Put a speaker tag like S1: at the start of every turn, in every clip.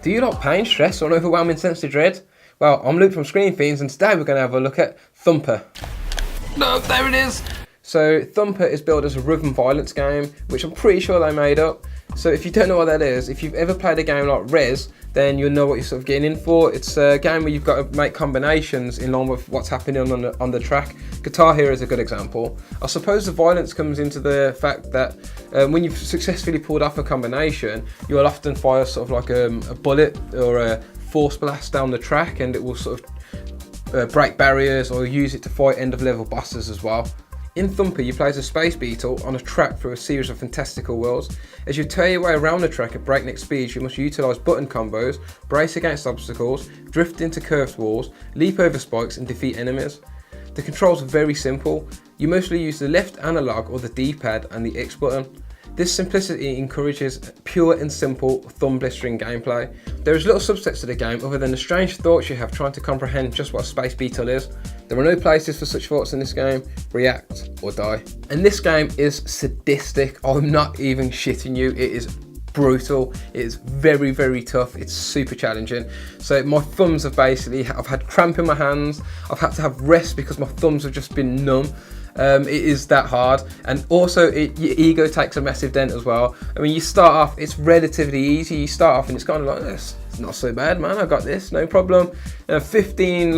S1: Do you like pain, stress, or an overwhelming sense of dread? Well, I'm Luke from Screen Fiends, and today we're going to have a look at Thumper. No, there it is! So, Thumper is billed as a rhythm violence game, which I'm pretty sure they made up. So if you don't know what that is, if you've ever played a game like Rez, then you'll know what you're sort of getting in for. It's a game where you've got to make combinations in line with what's happening on the track. Guitar Hero is a good example. I suppose the violence comes into the fact that when you've successfully pulled off a combination, you'll often fire sort of like a bullet or a force blast down the track, and it will sort of break barriers or use it to fight end of level bosses as well. In Thumper, you play as a space beetle on a track through a series of fantastical worlds. As you tear your way around the track at breakneck speeds, you must utilise button combos, brace against obstacles, drift into curved walls, leap over spikes and defeat enemies. The controls are very simple. You mostly use the left analog or the D-pad and the X button. This simplicity encourages pure and simple thumb blistering gameplay. There is little subtext to the game other than the strange thoughts you have trying to comprehend just what a space beetle is. There are no places for such thoughts in this game. React or die. And this game is sadistic. I'm not even shitting you. It is brutal. It is very, very tough. It's super challenging. So my thumbs have I've had cramp in my hands. I've had to have rest because my thumbs have just been numb. It is that hard, and also your ego takes a massive dent as well. I mean, you start off, it's relatively easy. You start off and it's kind of like, this, it's not so bad, man, I got this, no problem. 15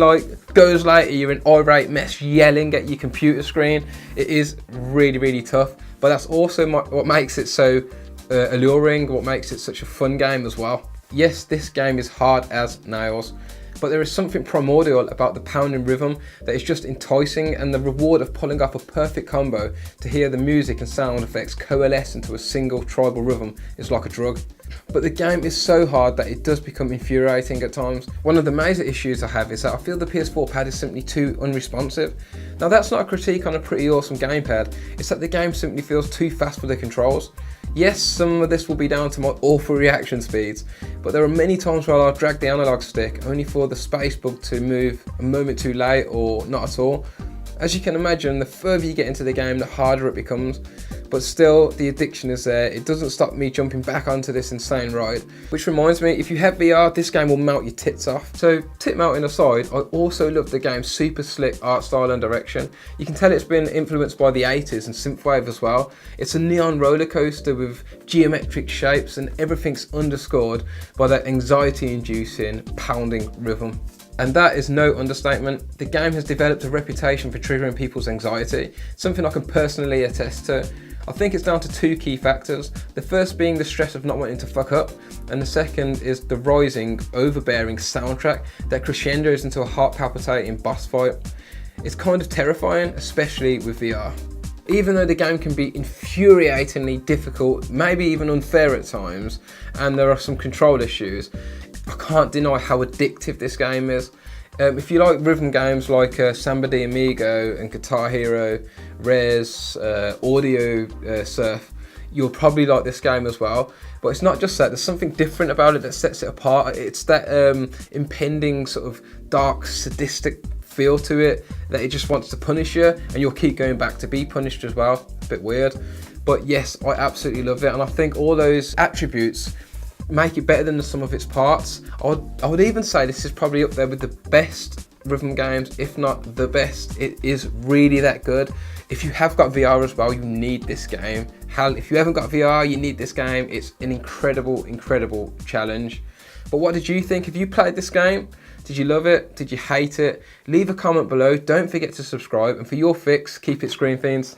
S1: goes later, you're an irate mess yelling at your computer screen. It is really, really tough, but that's also what makes it so alluring, what makes it such a fun game as well. Yes, this game is hard as nails, but there is something primordial about the pounding rhythm that is just enticing, and the reward of pulling off a perfect combo to hear the music and sound effects coalesce into a single tribal rhythm is like a drug. But the game is so hard that it does become infuriating at times. One of the major issues I have is that I feel the PS4 pad is simply too unresponsive. Now that's not a critique on a pretty awesome gamepad, it's that the game simply feels too fast for the controls. Yes, some of this will be down to my awful reaction speeds, but there are many times where I'll drag the analog stick only for the space bug to move a moment too late or not at all. As you can imagine, the further you get into the game, the harder it becomes, but still the addiction is there. It doesn't stop me jumping back onto this insane ride. Which reminds me, if you have VR, this game will melt your tits off. So tit melting aside, I also love the game's super slick art style and direction. You can tell it's been influenced by the 80s and synthwave as well. It's a neon roller coaster with geometric shapes, and everything's underscored by that anxiety-inducing pounding rhythm. And that is no understatement. The game has developed a reputation for triggering people's anxiety, something I can personally attest to. I think it's down to two key factors. The first being the stress of not wanting to fuck up, and the second is the rising, overbearing soundtrack that crescendos into a heart-palpitating boss fight. It's kind of terrifying, especially with VR. Even though the game can be infuriatingly difficult, maybe even unfair at times, and there are some control issues, I can't deny how addictive this game is. If you like rhythm games like Samba de Amigo and Guitar Hero, Rez, Audio Surf, you'll probably like this game as well. But it's not just that, there's something different about it that sets it apart. It's that impending sort of dark, sadistic feel to it, that it just wants to punish you, and you'll keep going back to be punished as well. A bit weird. But yes, I absolutely love it, and I think all those attributes make it better than the sum of its parts. I would even say this is probably up there with the best rhythm games, if not the best. It is really that good. If you have got VR as well, you need this game. Hell, if you haven't got VR, you need this game. It's an incredible, incredible challenge. But what did you think? Have you played this game? Did you love it? Did you hate it? Leave a comment below. Don't forget to subscribe. And for your fix, keep it Screen Fiends.